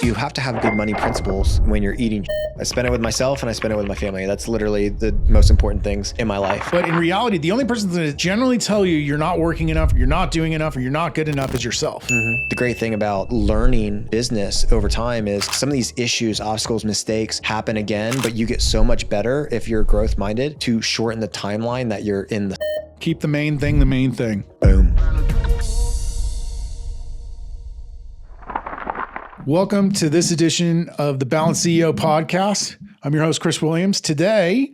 you have to have good money principles when you're eating. I spend it with myself and I spend it with my family. That's literally the most important things in my life. But in reality, the only person that generally tell you you're not working enough, you're not doing enough, or you're not good enough is yourself. The great thing about learning business over time is some of these issues, obstacles, mistakes happen again, but you get so much better if you're growth minded to shorten the timeline that you're in the. Keep the main thing the main thing. Boom. Welcome to this edition of the Balanced CEO podcast. I'm your host, Chris Williams. Today,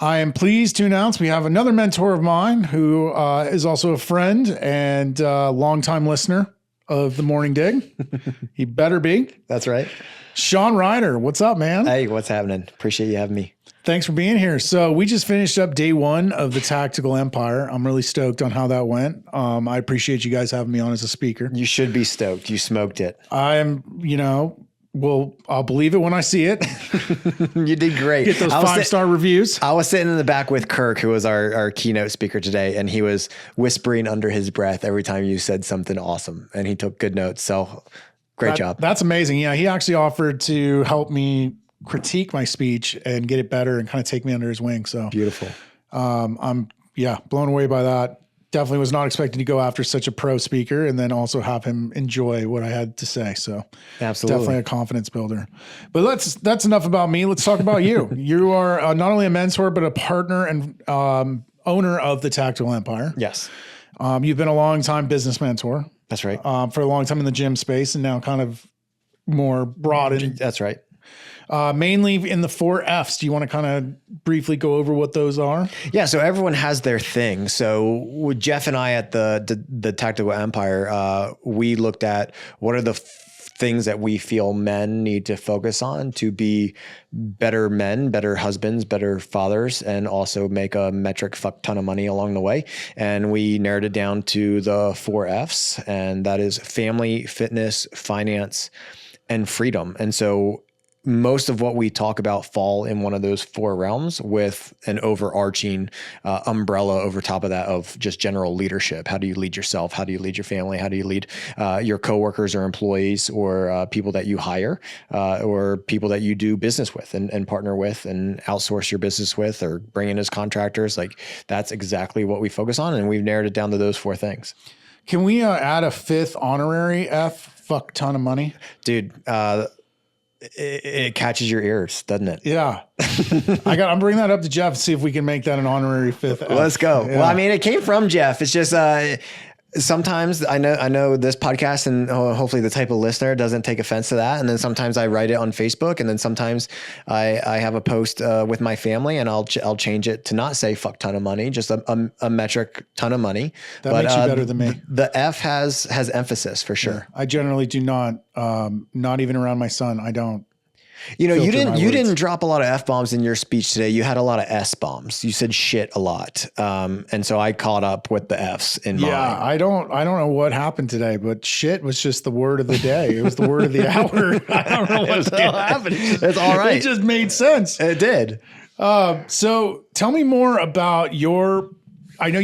I am pleased to announce we have another mentor of mine who is also a friend and longtime listener of the Morning Dig. He better be. That's right. Shawn Rider, what's up, man? Hey, what's happening? Appreciate you having me. Thanks for being here. So we just finished up day one of the Tactical Empire. I'm really stoked on how that went. I appreciate you guys having me on as a speaker. You should be stoked. You smoked it. I'm, well, I'll believe it when I see it. You did great. Get those 5-star reviews. I was sitting in the back with Kirk, who was our keynote speaker today, and he was whispering under his breath every time you said something awesome, and he took good notes. So great job. That's amazing. Yeah, he actually offered to help me critique my speech and get it better and kind of take me under his wing. So beautiful. I'm blown away by that. Definitely was not expecting to go after such a pro speaker and then also have him enjoy what I had to say. So absolutely, definitely a confidence builder. But that's enough about me. Let's talk about you. You are not only a mentor, but a partner and owner of the Tactical Empire. Yes. You've been a long time business mentor. That's right. For a long time in the gym space and now kind of more broadened. That's right. Mainly in the 4 F's. Do you want to kind of briefly go over what those are? Yeah. So everyone has their thing. So with Jeff and I at the Tactical Empire, we looked at what are the things that we feel men need to focus on to be better men, better husbands, better fathers, and also make a metric fuck ton of money along the way. And we narrowed it down to the 4 F's, and that is family, fitness, finance, and freedom. And so most of what we talk about fall in one of those 4 realms with an overarching umbrella over top of that of just general leadership. How do you lead yourself? How do you lead your family? How do you lead your coworkers or employees or people that you hire or people that you do business with and partner with and outsource your business with or bring in as contractors? Like that's exactly what we focus on. And we've narrowed it down to those 4 things. Can we add a 5th honorary F? Fuck ton of money. Dude, it catches your ears, doesn't it? Yeah. I'm bringing that up to Jeff to see if we can make that an honorary 5th. Let's go. Yeah. Well, I mean, it came from Jeff. It's just, sometimes I know this podcast and hopefully the type of listener doesn't take offense to that. And then sometimes I write it on Facebook and then sometimes I have a post with my family and I'll change it to not say fuck ton of money, just a metric ton of money. That makes you better than me. The F has emphasis for sure. Yeah, I generally do not even around my son. I don't. You didn't drop a lot of F-bombs in your speech today. You had a lot of S-bombs. You said shit a lot. And so I caught up with the F's in mine. Yeah, I don't know what happened today, but shit was just the word of the day. It was the word of the hour. I don't know what the hell happened. It's all right. It just made sense. It did. So tell me more about I know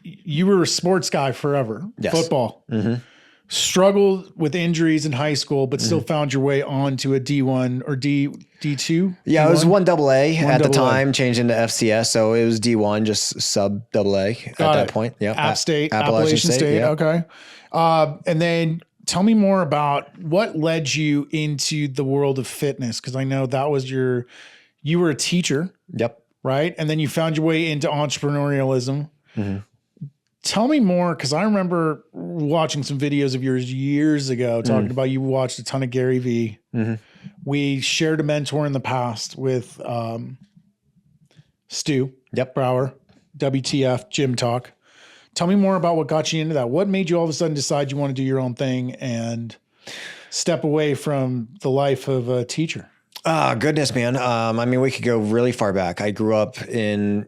you were a sports guy forever. Yes. Football. Mm-hmm. Struggled with injuries in high school, but still found your way onto a D1 or D2? Yeah, D1? it was 1AA at the time, changed into FCS. So it was D1, just sub AA at that point. Yeah. Appalachian State. Yeah. Okay. And then tell me more about what led you into the world of fitness. Cause I know that was you were a teacher. Yep. Right. And then you found your way into entrepreneurialism. Mm-hmm. Tell me more, because I remember watching some videos of yours years ago talking about you watched a ton of Gary Vee. Mm-hmm. We shared a mentor in the past with Stu Brower, WTF, Gym Talk. Tell me more about what got you into that. What made you all of a sudden decide you want to do your own thing and step away from the life of a teacher? Goodness, man. I mean, we could go really far back. I grew up in,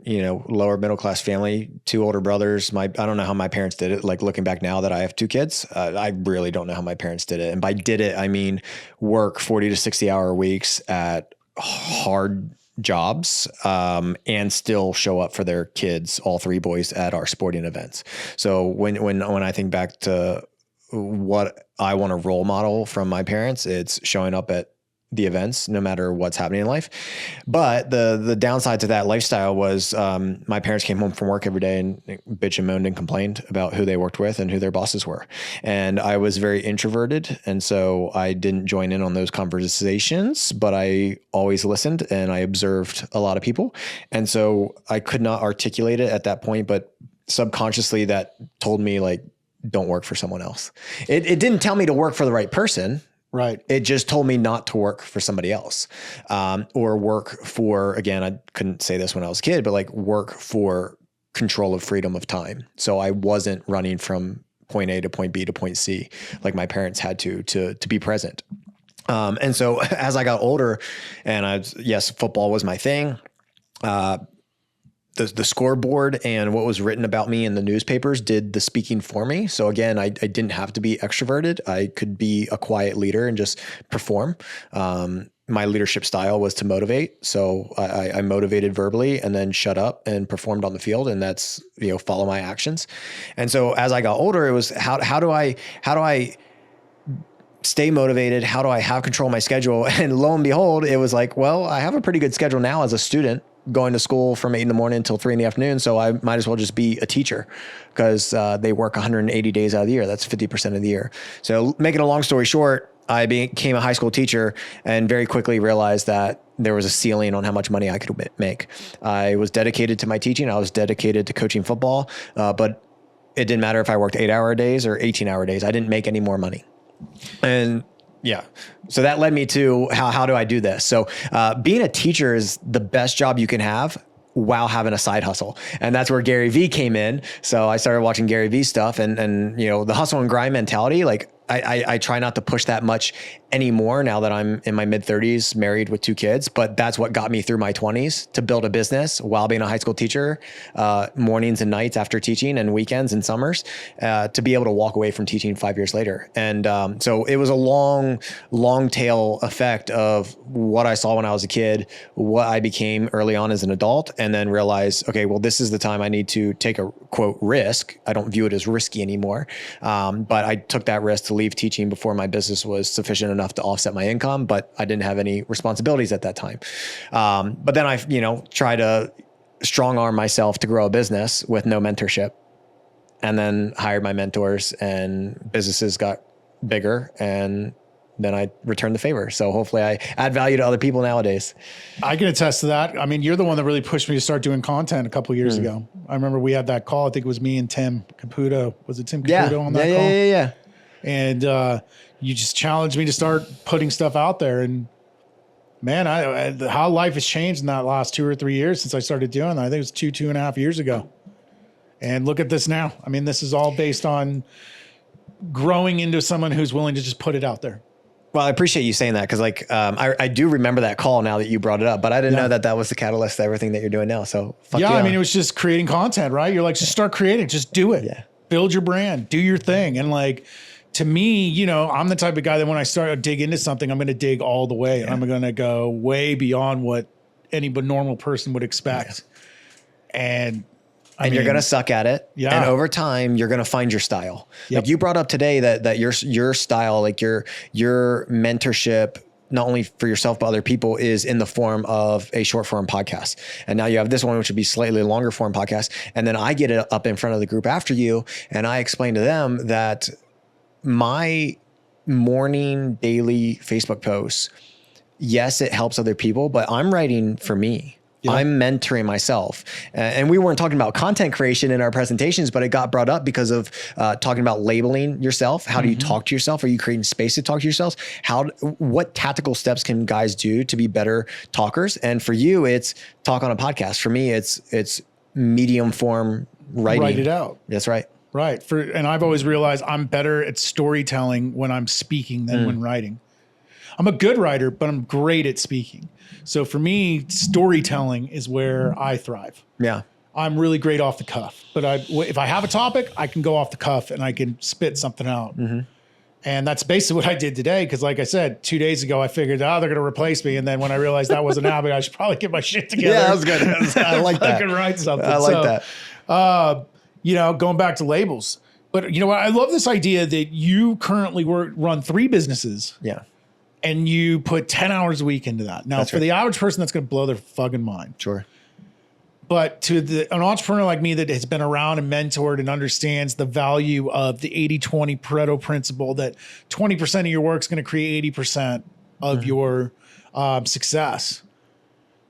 lower middle class family, 2 older brothers. I don't know how my parents did it. Like looking back now that I have 2 kids, I really don't know how my parents did it. And by did it, I mean, work 40 to 60 hour weeks at hard jobs, and still show up for their kids, all 3 boys at our sporting events. So when I think back to what I want to role model from my parents. It's showing up at the events, no matter what's happening in life. But the downside to that lifestyle was my parents came home from work every day and bitch and moaned and complained about who they worked with and who their bosses were. And I was very introverted. And so I didn't join in on those conversations, but I always listened and I observed a lot of people. And so I could not articulate it at that point, but subconsciously that told me like, don't work for someone else. It didn't tell me to work for the right person. Right. It just told me not to work for somebody else, or work for, again, I couldn't say this when I was a kid, but like work for control of freedom of time. So I wasn't running from point A to point B to point C, like my parents had to be present. And so as I got older and yes, football was my thing. The scoreboard and what was written about me in the newspapers did the speaking for me. So again, I didn't have to be extroverted. I could be a quiet leader and just perform. My leadership style was to motivate. So I motivated verbally and then shut up and performed on the field. And that's, follow my actions. And so as I got older, it was how do I stay motivated? How do I have control of my schedule? And lo and behold, it was like, well, I have a pretty good schedule now as a student, going to school from 8 a.m. until 3 p.m. So I might as well just be a teacher because they work 180 days out of the year. That's 50% of the year. So making a long story short, I became a high school teacher and very quickly realized that there was a ceiling on how much money I could make. I was dedicated to my teaching. I was dedicated to coaching football, but it didn't matter if I worked 8-hour days or 18-hour days. I didn't make any more money. And yeah. So that led me to how do I do this? So being a teacher is the best job you can have while having a side hustle. And that's where Gary Vee came in. So I started watching Gary Vee stuff and the hustle and grind mentality, like I try not to push that much anymore now that I'm in my mid 30s, married with 2 kids, but that's what got me through my 20s to build a business while being a high school teacher, mornings and nights after teaching and weekends and summers, to be able to walk away from teaching 5 years later. And so it was a long tail effect of what I saw when I was a kid, what I became early on as an adult, and then realized, okay, well, this is the time I need to take a quote risk. I don't view it as risky anymore. But I took that risk to leave teaching before my business was sufficient enough to offset my income, but I didn't have any responsibilities at that time. But then I, try to strong arm myself to grow a business with no mentorship, and then hired my mentors and businesses got bigger, and then I returned the favor. So hopefully I add value to other people nowadays. I can attest to that. I mean, you're the one that really pushed me to start doing content a couple of years ago. I remember we had that call. I think it was me and Tim Caputo. Was it Tim Caputo on that call? Yeah. And you just challenged me to start putting stuff out there. And man, how life has changed in that last 2 or 3 years since I started doing that. I think it was 2.5 years ago. And look at this now. I mean, this is all based on growing into someone who's willing to just put it out there. Well, I appreciate you saying that because I do remember that call now that you brought it up, but I didn't know that was the catalyst to everything that you're doing now. So I mean, it was just creating content, right? You're like, just start creating, just do it. Yeah. Build your brand, do your thing. And like, to me, I'm the type of guy that when I start to dig into something, I'm going to dig all the way. Yeah. And I'm going to go way beyond what any normal person would expect. Yeah. And you're going to suck at it. Yeah. And over time, you're going to find your style. Yep. Like you brought up today that your style, like your mentorship, not only for yourself, but other people, is in the form of a short form podcast. And now you have this one, which would be slightly longer form podcast. And then I get it up in front of the group after you. And I explain to them that my morning daily Facebook posts, yes, it helps other people, but I'm writing for me. Yeah. I'm mentoring myself. And we weren't talking about content creation in our presentations, but it got brought up because of talking about labeling yourself. How do you talk to yourself? Are you creating space to talk to yourself? What tactical steps can guys do to be better talkers? And for you, it's talk on a podcast. For me, it's medium form writing. Write it out. That's right. Right. And I've always realized I'm better at storytelling when I'm speaking than when writing. I'm a good writer, but I'm great at speaking. So for me, storytelling is where I thrive. Yeah. I'm really great off the cuff, but if I have a topic, I can go off the cuff and I can spit something out. Mm-hmm. And that's basically what I did today. Cause like I said, 2 days ago, I figured, they're going to replace me. And then when I realized that wasn't happening, I should probably get my shit together. Yeah, that was good. I like that. I could write something. I like that. Going back to labels, But you know what? I love this idea that you currently run 3 businesses. Yeah. And you put 10 hours a week into that. Now, That's for right. the average person, that's going to blow their fucking mind. Sure. But to an entrepreneur like me that has been around and mentored and understands the value of the 80-20 Pareto principle, that 20% of your work is going to create 80% of your success.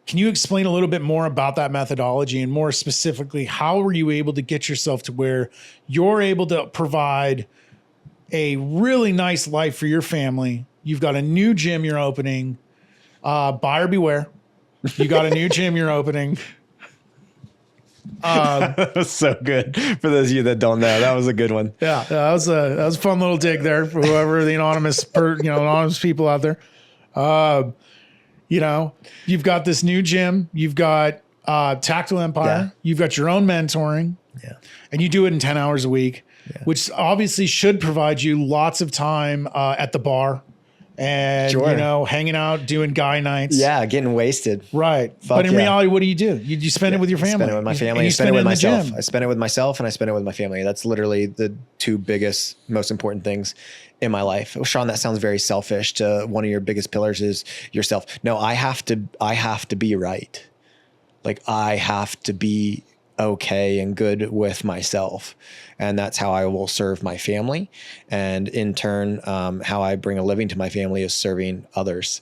Can you explain a little bit more about that methodology, and more specifically, how were you able to get yourself to where you're able to provide a really nice life for your family? You've got a new gym you're opening, buyer beware. You got a new gym you're opening. That was so good. For those of you that don't know, that was a good one. Yeah, that was a fun little dig there for whoever the anonymous people out there. You know, you've got this new gym, you've got Tactical Empire, you've got your own mentoring, and you do it in 10 hours a week, which obviously should provide you lots of time at the bar and, you know, hanging out, doing guy nights. Yeah, getting wasted. Right. But in reality, what do? You spend it with your family. I spend it with my family. I spend it with myself. I spend it with myself and I spend it with my family. That's literally the 2 biggest, most important things in my life. Shawn, that sounds very selfish. To one of your biggest pillars is yourself. No, I have to be right. Like, I have to be okay and good with myself. And that's how I will serve my family. And in turn, how I bring a living to my family is serving others.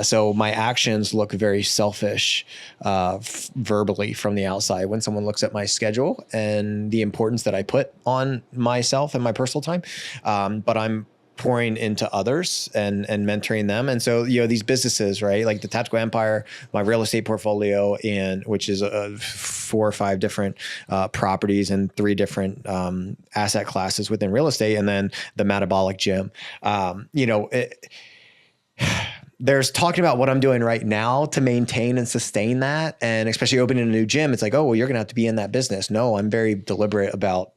So my actions look very selfish verbally from the outside when someone looks at my schedule and the importance that I put on myself and my personal time. But I'm pouring into others and mentoring them. And so, you know, these businesses, right? Like the Tactical Empire, my real estate portfolio, and which is 4 or 5 different properties and 3 different asset classes within real estate. And then the metabolic gym, you know, there's talking about what I'm doing right now to maintain and sustain that. And especially opening a new gym, it's like, oh, well, you're going to have to be in that business. No, I'm very deliberate about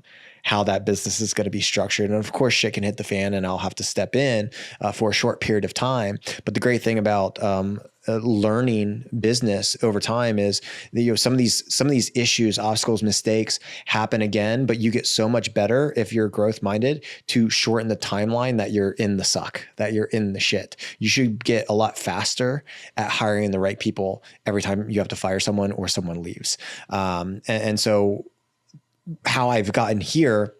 how that business is going to be structured. And of course, shit can hit the fan and I'll have to step in for a short period of time. But the great thing about learning business over time is that, you know, some of these issues, obstacles, mistakes happen again, but you get so much better if you're growth minded to shorten the timeline that you're in the suck, that you're in the shit. You should get a lot faster at hiring the right people every time you have to fire someone or someone leaves. And so how I've gotten here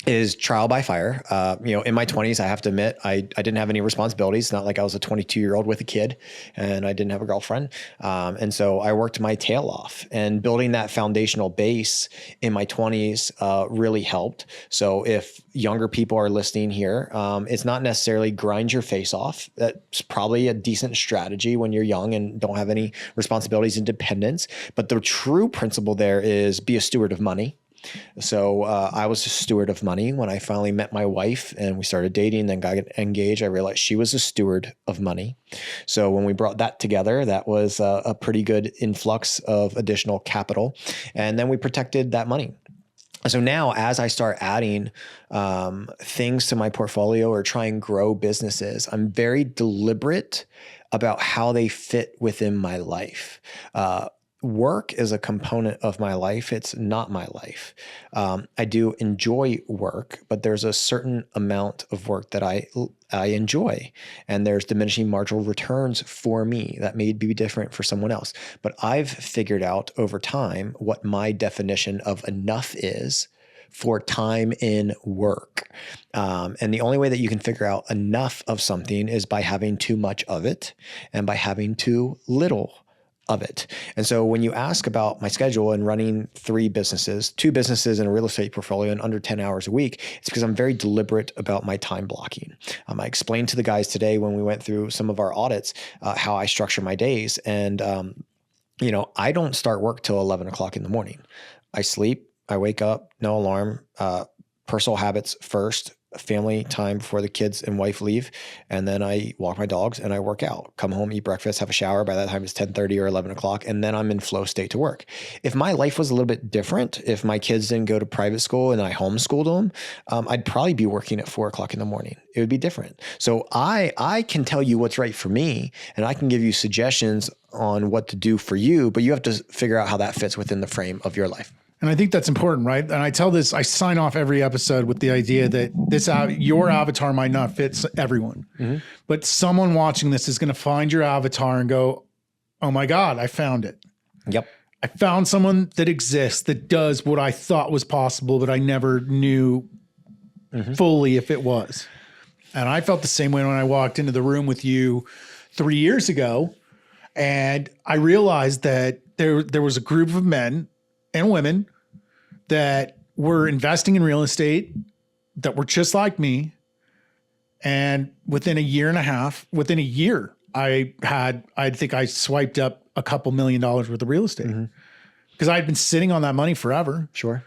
is trial by fire. You know, in my 20s, I have to admit, I didn't have any responsibilities. Not like I was a 22-year-old with a kid and I didn't have a girlfriend. And so I worked my tail off, and building that foundational base in my 20s really helped. So if younger people are listening here, it's not necessarily grind your face off. That's probably a decent strategy when you're young and don't have any responsibilities and dependence. But the true principle there is be a steward of money. So I was a steward of money. When I finally met my wife and we started dating, then got engaged, I realized she was a steward of money. So when we brought that together, that was a pretty good influx of additional capital. And then we protected that money. So now as I start adding things to my portfolio or try and grow businesses, I'm very deliberate about how they fit within my life. Work is a component of my life. It's not my life. I do enjoy work, but there's a certain amount of work that I enjoy, and there's diminishing marginal returns for me that may be different for someone else. But I've figured out over time what my definition of enough is for time in work. And the only way that you can figure out enough of something is by having too much of it and by having too little of it. And so when you ask about my schedule and running 3 businesses, 2 businesses and a real estate portfolio in under 10 hours a week, it's because I'm very deliberate about my time blocking. I explained to the guys today when we went through some of our audits, how I structure my days. And, you know, I don't start work till 11 o'clock in the morning. I sleep, I wake up, no alarm, personal habits first, family time before the kids and wife leave. And then I walk my dogs and I work out, come home, eat breakfast, have a shower. By that time it's 10:30 or 11 o'clock. And then I'm in flow state to work. If my life was a little bit different, if my kids didn't go to private school and I homeschooled them, I'd probably be working at 4 o'clock in the morning. It would be different. So I can tell you what's right for me, and I can give you suggestions on what to do for you, but you have to figure out how that fits within the frame of your life. And I think that's important, right? And I sign off every episode with the idea that your avatar might not fit everyone, but someone watching this is going to find your avatar and go, oh my God, I found it. Yep. I found someone that exists that does what I thought was possible, but I never knew fully if it was. And I felt the same way when I walked into the room with you 3 years ago. And I realized that there was a group of men and women that were investing in real estate that were just like me. And within a year, I think I swiped up a couple $1 million worth of real estate because I'd been sitting on that money forever. Sure.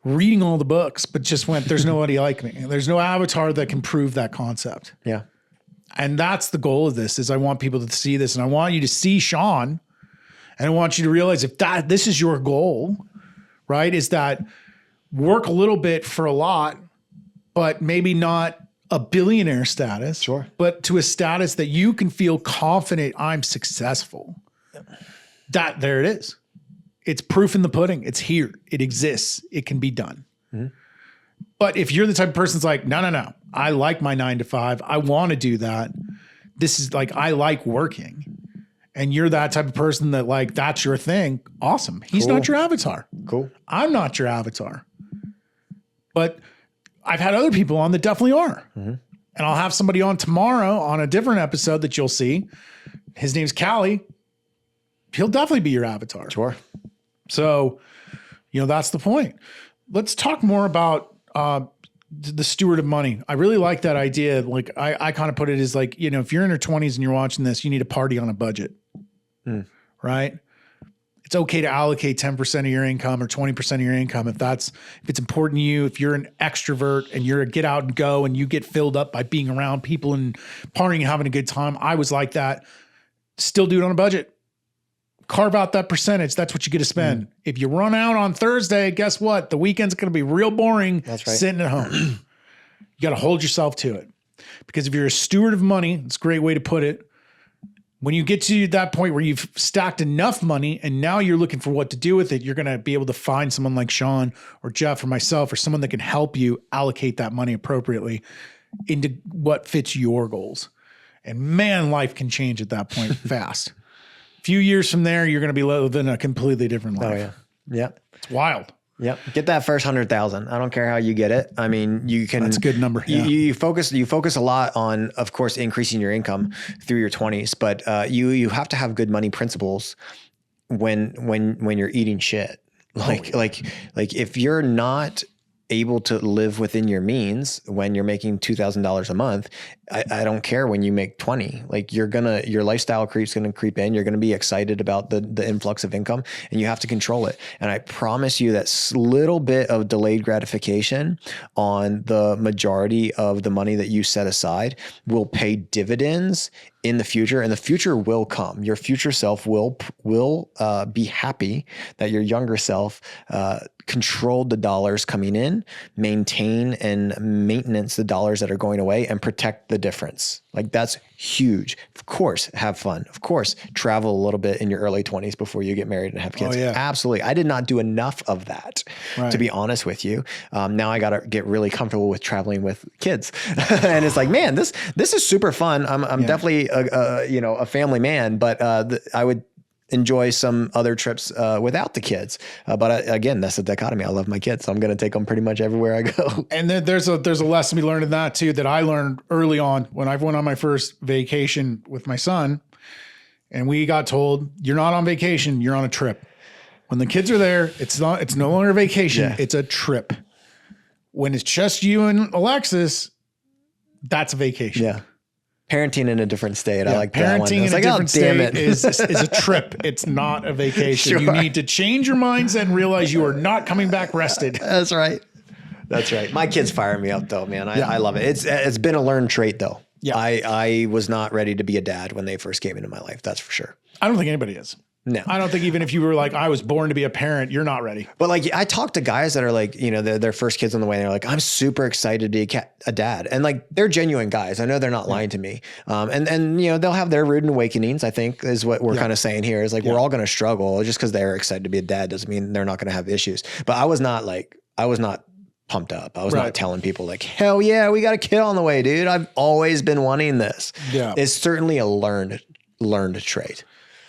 Reading all the books, but just went, there's nobody like me. There's no avatar that can prove that concept. Yeah. And that's the goal of this is I want people to see this and I want you to see Shawn and I want you to realize if this is your goal, right? Is that work a little bit for a lot, but maybe not a billionaire status, sure, but to a status that you can feel confident I'm successful. There it is. It's proof in the pudding. It's here. It exists. It can be done. But if you're the type of person that's like, no, I like my 9 to 5. I want to do that. This is like, I like working. And you're that type of person that like, that's your thing. Awesome. He's not your avatar. Cool. I'm not your avatar. But I've had other people on that definitely are. And I'll have somebody on tomorrow on a different episode that you'll see. His name's Callie. He'll definitely be your avatar. Sure. So, that's the point. Let's talk more about the steward of money. I really like that idea. Like I kind of put it as like, if you're in your 20s and you're watching this, you need to party on a budget, right? It's okay to allocate 10% of your income or 20% of your income if it's important to you. If you're an extrovert and you're a get out and go and you get filled up by being around people and partying and having a good time. I was like that. Still do it on a budget. Carve out that percentage. That's what you get to spend. If you run out on Thursday, guess what? The weekend's going to be real boring. That's right. Sitting at home. You got to hold yourself to it. Because if you're a steward of money, it's a great way to put it. When you get to that point where you've stacked enough money and now you're looking for what to do with it, you're going to be able to find someone like Shawn or Jeff or myself or someone that can help you allocate that money appropriately into what fits your goals. And man, life can change at that point fast. A few years from there, you're going to be living a completely different life. Oh yeah. Yeah. It's wild. Yep. Get that first 100,000. I don't care how you get it. I mean, you can. That's a good number. Yeah. You focus a lot on, of course, increasing your income through your 20s, but you have to have good money principles when you're eating shit. Like if you're not able to live within your means when you're making $2,000 a month, I don't care when you make 20, like your lifestyle creep's going to creep in. You're going to be excited about the influx of income and you have to control it. And I promise you that little bit of delayed gratification on the majority of the money that you set aside will pay dividends in the future, and the future will come. Your future self will be happy that your younger self controlled the dollars coming in, maintain and maintenance the dollars that are going away, and protect the difference. Like that's huge. Of course, have fun. Of course, travel a little bit in your early 20s before you get married and have kids. Oh, yeah. Absolutely. I did not do enough of that, to be honest with you. Now I got to get really comfortable with traveling with kids. And it's like, man, this is super fun. I'm definitely a family man, but I would enjoy some other trips without the kids. But again, that's the dichotomy. I love my kids, so I'm going to take them pretty much everywhere I go. And then there's a lesson we learned in that too, that I learned early on when I went on my first vacation with my son, and we got told, you're not on vacation, you're on a trip. When the kids are there, it's no longer a vacation. Yeah. It's a trip. When it's just you and Alexis, that's a vacation. Yeah. Parenting in a different state. Yeah, I like that one. Parenting in a different state is a trip. It's not a vacation. Sure. You need to change your mindset and realize you are not coming back rested. That's right. That's right. My kids fire me up though, man. I love it. It's been a learned trait though. Yeah. I was not ready to be a dad when they first came into my life. That's for sure. I don't think anybody is. No. I don't think even if you were like, I was born to be a parent, you're not ready. But like, I talk to guys that are like, you know, their first kids on the way. And they're like, I'm super excited to be a dad. And like, they're genuine guys. I know they're not lying to me. And, you know, they'll have their rude awakenings, I think is what we're kind of saying here is like, we're all going to struggle. Just because they're excited to be a dad doesn't mean they're not going to have issues. But I was not pumped up. I was not telling people like, hell yeah, we got a kid on the way, dude. I've always been wanting this. Yeah. It's certainly a learned trait.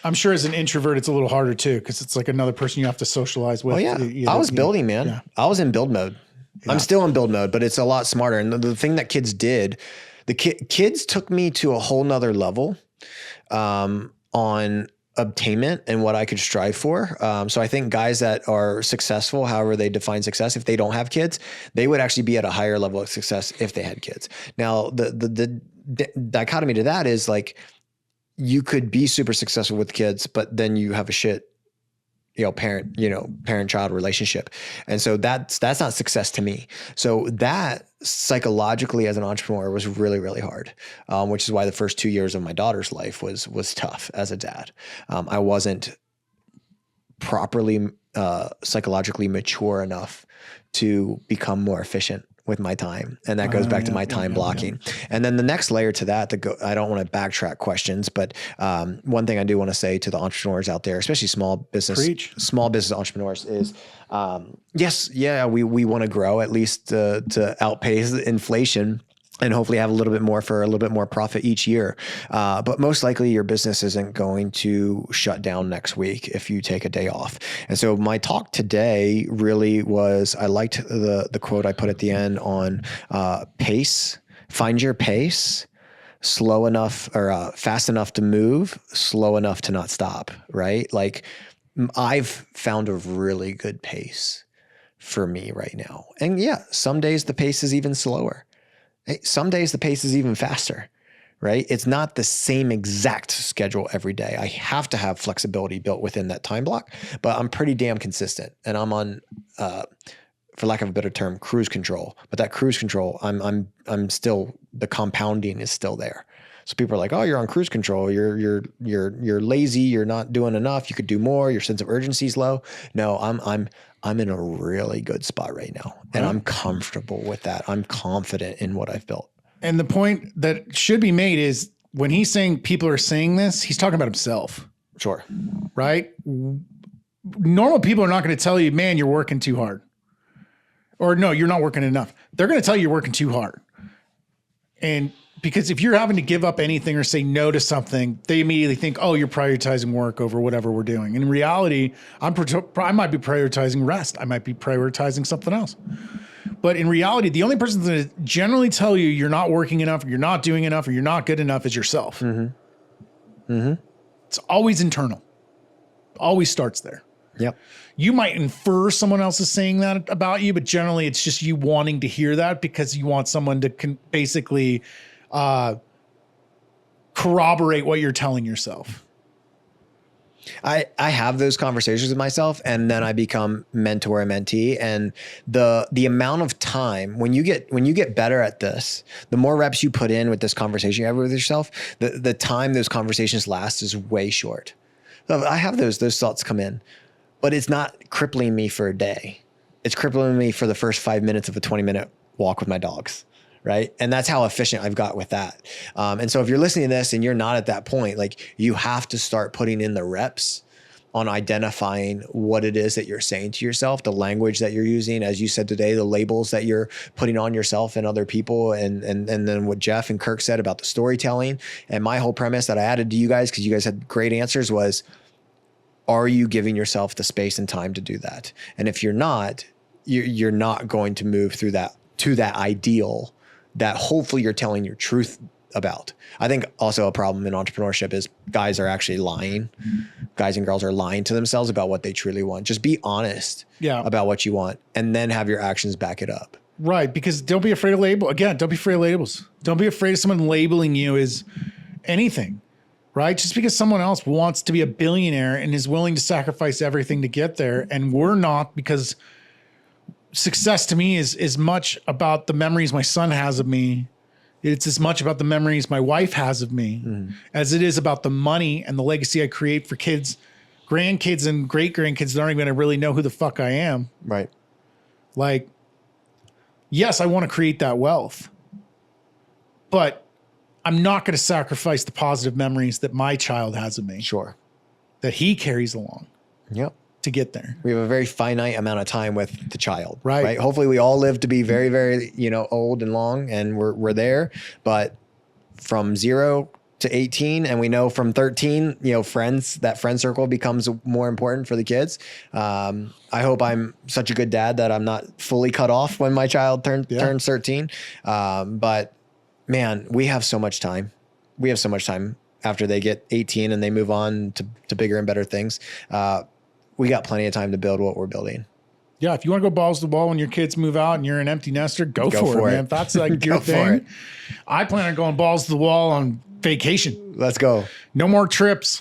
I'm sure as an introvert, it's a little harder too, because it's like another person you have to socialize with. Oh yeah. I was building, man. Yeah. I was in build mode. Yeah. I'm still in build mode, but it's a lot smarter. And the thing that kids did, kids took me to a whole nother level on obtainment and what I could strive for. So I think guys that are successful, however they define success, if they don't have kids, they would actually be at a higher level of success if they had kids. Now, the dichotomy to that is like, you could be super successful with kids, but then you have a shit, you know, parent-child relationship. And so that's not success to me. So that psychologically as an entrepreneur was really, really hard, which is why the first 2 years of my daughter's life was tough as a dad. I wasn't properly psychologically mature enough to become more efficient with my time. And that goes back to my time blocking. And then the next layer to that, I don't want to backtrack questions, but one thing I do want to say to the entrepreneurs out there, especially small business entrepreneurs is, we want to grow at least to outpace inflation and hopefully have a little bit more profit each year. But most likely your business isn't going to shut down next week if you take a day off. And so my talk today really was, I liked the quote I put at the end on pace, find your pace, slow enough or fast enough to move, slow enough to not stop, right? Like I've found a really good pace for me right now. And yeah, some days the pace is even slower. Hey, some days the pace is even faster, right? It's not the same exact schedule every day. I have to have flexibility built within that time block, but I'm pretty damn consistent. And I'm on, for lack of a better term, cruise control. But that cruise control, I'm still, the compounding is still there. So people are like, "Oh, you're on cruise control. You're lazy. You're not doing enough. You could do more. Your sense of urgency is low." No, I'm in a really good spot right now, and I'm comfortable with that. I'm confident in what I've built. And the point that should be made is when he's saying people are saying this, he's talking about himself. Sure. Right? Normal people are not going to tell you, "Man, you're working too hard." Or, "No, you're not working enough." They're going to tell you you're working too hard. And because if you're having to give up anything or say no to something, they immediately think, "Oh, you're prioritizing work over whatever we're doing." And in reality, I might be prioritizing rest. I might be prioritizing something else. But in reality, the only person that generally tell you you're not working enough, or you're not doing enough, or you're not good enough is yourself. Mm-hmm. Mm-hmm. It's always internal. Always starts there. Yep. You might infer someone else is saying that about you, but generally it's just you wanting to hear that because you want someone to basically corroborate what you're telling yourself. I have those conversations with myself, and then I become mentor and mentee. And the amount of time when you get better at this, the more reps you put in with this conversation you have with yourself, the time those conversations last is way short. So I have those thoughts come in, but it's not crippling me for a day. It's crippling me for the first 5 minutes of a 20-minute walk with my dogs. Right. And that's how efficient I've got with that. And so if you're listening to this and you're not at that point, like you have to start putting in the reps on identifying what it is that you're saying to yourself, the language that you're using, as you said today, the labels that you're putting on yourself and other people. And then what Jeff and Kirk said about the storytelling. And my whole premise that I added to you guys, because you guys had great answers, was, are you giving yourself the space and time to do that? And if you're not, you're not going to move through that to that ideal that hopefully you're telling your truth about. I think also a problem in entrepreneurship is guys are actually lying. Guys and girls are lying to themselves about what they truly want. Just be honest about what you want and then have your actions back it up. Right. Because don't be afraid of label. Again, don't be afraid of labels. Don't be afraid of someone labeling you as anything, right? Just because someone else wants to be a billionaire and is willing to sacrifice everything to get there, and we're not, because success to me is as much about the memories my son has of me. It's as much about the memories my wife has of me as it is about the money and the legacy I create for kids grandkids and great grandkids aren't even going to really know who the fuck I am. Right. Like, yes, I want to create that wealth, but I'm not going to sacrifice the positive memories that my child has of me. Sure. That he carries along. Yep. To get there. We have a very finite amount of time with the child. Right. Hopefully we all live to be very, very, old and long, and we're there, but from 0 to 18, and we know from 13, that friend circle becomes more important for the kids. I hope I'm such a good dad that I'm not fully cut off when my child turns 13. But man, we have so much time. We have so much time after they get 18 and they move on to bigger and better things. We got plenty of time to build what we're building. Yeah. If you want to go balls to the wall when your kids move out and you're an empty nester, go for it, man. If that's like your thing. I plan on going balls to the wall on vacation. Let's go. No more trips.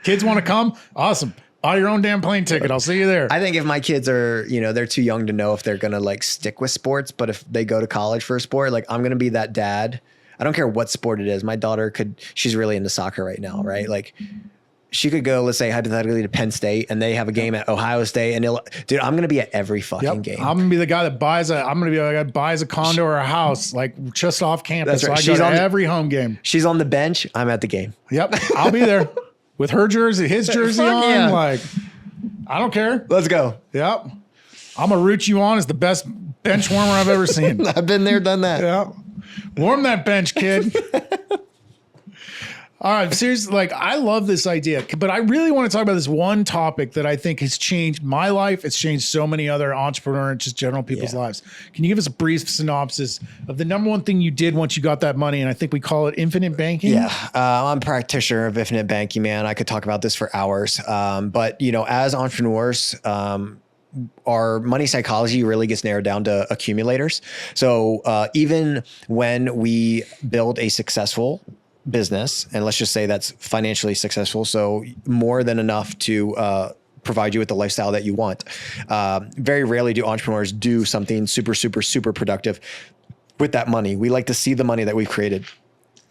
Kids want to come? Awesome. Buy your own damn plane ticket. I'll see you there. I think if my kids are, they're too young to know if they're going to like stick with sports, but if they go to college for a sport, like I'm going to be that dad. I don't care what sport it is. My daughter she's really into soccer right now, right? Like she could go, let's say hypothetically, to Penn State, and they have a game at Ohio State, and dude, I'm going to be at every fucking game. I'm going to be the guy that buys a condo or a house, like just off campus. That's right. So I go to every home game. She's on the bench. I'm at the game. Yep. I'll be there with her jersey, his jersey on. Yeah. Like, I don't care. Let's go. Yep. I'm going to root you on as the best bench warmer I've ever seen. I've been there, done that. Yep. Warm that bench, kid. All right, seriously, like I love this idea, but I really want to talk about this one topic that I think has changed my life. It's changed so many other entrepreneur and just general people's lives. Can you give us a brief synopsis of the number one thing you did once you got that money? And I think we call it infinite banking. Yeah, I'm a practitioner of infinite banking, man. I could talk about this for hours. But as entrepreneurs, our money psychology really gets narrowed down to accumulators. So even when we build a successful business, and let's just say that's financially successful, so more than enough to provide you with the lifestyle that you want, very rarely do entrepreneurs do something super, super, super productive with that money. We like to see the money that we've created.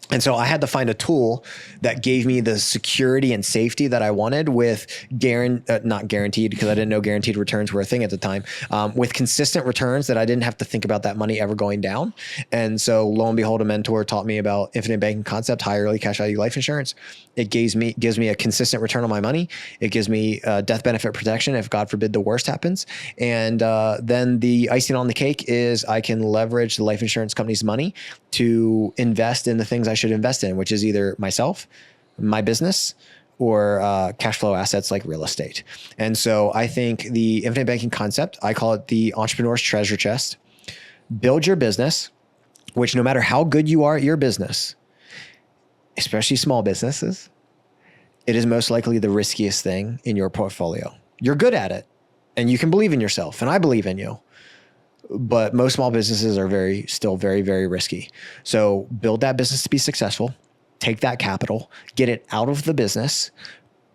And so I had to find a tool that gave me the security and safety that I wanted with not guaranteed, because I didn't know guaranteed returns were a thing at the time, with consistent returns that I didn't have to think about that money ever going down. And so lo and behold, a mentor taught me about infinite banking concept, high early cash value life insurance. It gives me a consistent return on my money. It gives me death benefit protection if God forbid the worst happens. And then the icing on the cake is I can leverage the life insurance company's money to invest in the things I should invest in, which is either myself, my business, or cash flow assets like real estate. And so I think the infinite banking concept, I call it the entrepreneur's treasure chest. Build your business, which no matter how good you are at your business, especially small businesses, it is most likely the riskiest thing in your portfolio. You're good at it and you can believe in yourself, and I believe in you. But most small businesses are still very, very risky. So build that business to be successful, take that capital, get it out of the business,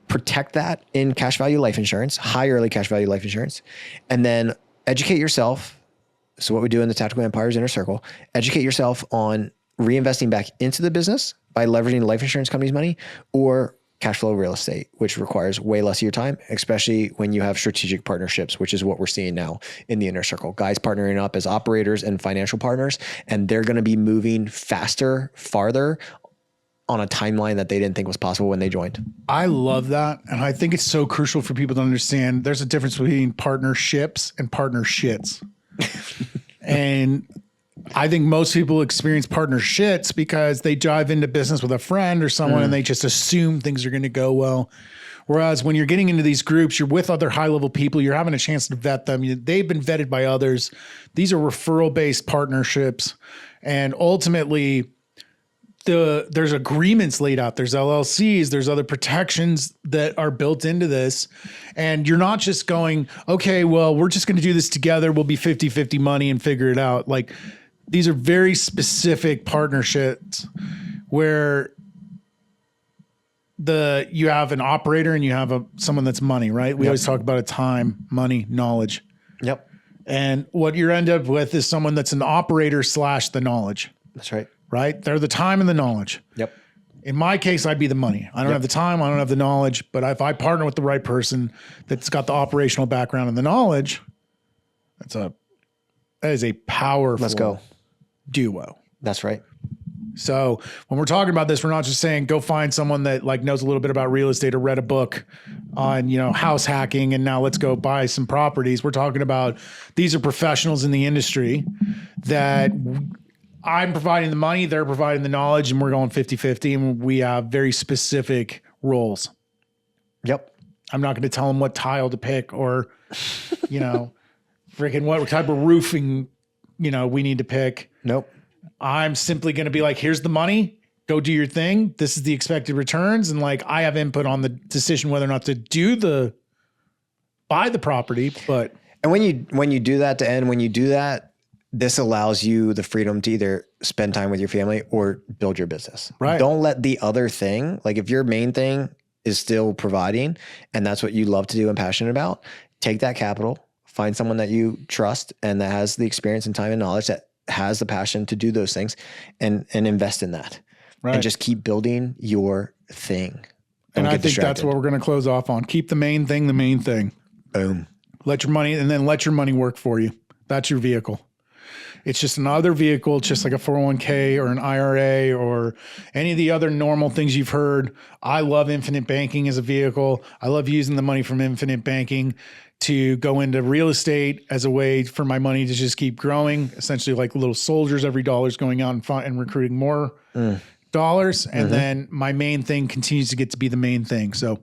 protect that in cash value life insurance, high early cash value life insurance, and then educate yourself. So what we do in the Tactical Empires Inner Circle, educate yourself on reinvesting back into the business by leveraging the life insurance company's money, or cash flow real estate, which requires way less of your time, especially when you have strategic partnerships, which is what we're seeing now in the Inner Circle. Guys partnering up as operators and financial partners, and they're going to be moving faster, farther on a timeline that they didn't think was possible when they joined. I love that. And I think it's so crucial for people to understand there's a difference between partnerships and partnershits. And I think most people experience partnerships because they dive into business with a friend or someone and they just assume things are going to go well. Whereas when you're getting into these groups, you're with other high-level people, you're having a chance to vet them. They've been vetted by others. These are referral-based partnerships. And ultimately, there's agreements laid out. There's LLCs. There's other protections that are built into this. And you're not just going, okay, well, we're just going to do this together. We'll be 50-50 money and figure it out. Like, these are very specific partnerships where you have an operator and you have someone that's money, right? We always talk about a time, money, knowledge. Yep. And what you end up with is someone that's an operator / the knowledge. That's right. Right? They're the time and the knowledge. Yep. In my case, I'd be the money. I don't have the time. I don't have the knowledge. But if I partner with the right person that's got the operational background and the knowledge, that is a powerful Let's go. duo. That's right. So when we're talking about this, we're not just saying go find someone that like knows a little bit about real estate or read a book on, house hacking and now let's go buy some properties. We're talking about these are professionals in the industry that I'm providing the money, they're providing the knowledge, and we're going 50-50, and we have very specific roles. Yep. I'm not going to tell them what tile to pick or, freaking what type of roofing, we need to pick. Nope. I'm simply going to be like, here's the money, go do your thing. This is the expected returns. And like, I have input on the decision whether or not to buy the property. But, and when you do that, this allows you the freedom to either spend time with your family or build your business. Right. Don't let the other thing, like if your main thing is still providing and that's what you love to do and passionate about, take that capital, find someone that you trust and that has the experience and time and knowledge that has the passion to do those things and invest in that. Right. And just keep building your thing. And I think that's what we're going to close off on. Keep the main thing, the main thing. Boom. Let your money work for you. That's your vehicle. It's just another vehicle, just like a 401k or an IRA or any of the other normal things you've heard. I love infinite banking as a vehicle. I love using the money from infinite banking to go into real estate as a way for my money to just keep growing, essentially like little soldiers. Every dollar is going out and recruiting more dollars. And then my main thing continues to get to be the main thing. So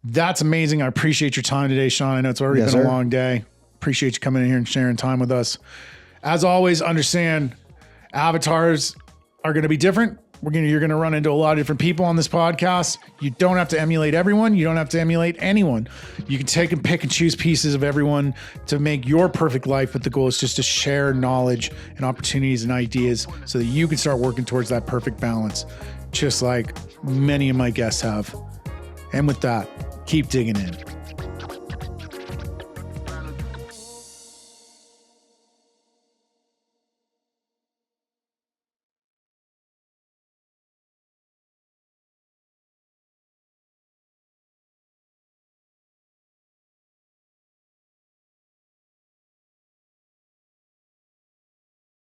that's amazing. I appreciate your time today, Shawn. I know it's already been a long day. Appreciate you coming in here and sharing time with us. As always, understand avatars are going to be different. You're going to run into a lot of different people on this podcast. You don't have to emulate everyone. You don't have to emulate anyone. You can take and pick and choose pieces of everyone to make your perfect life. But the goal is just to share knowledge and opportunities and ideas so that you can start working towards that perfect balance, just like many of my guests have. And with that, keep digging in.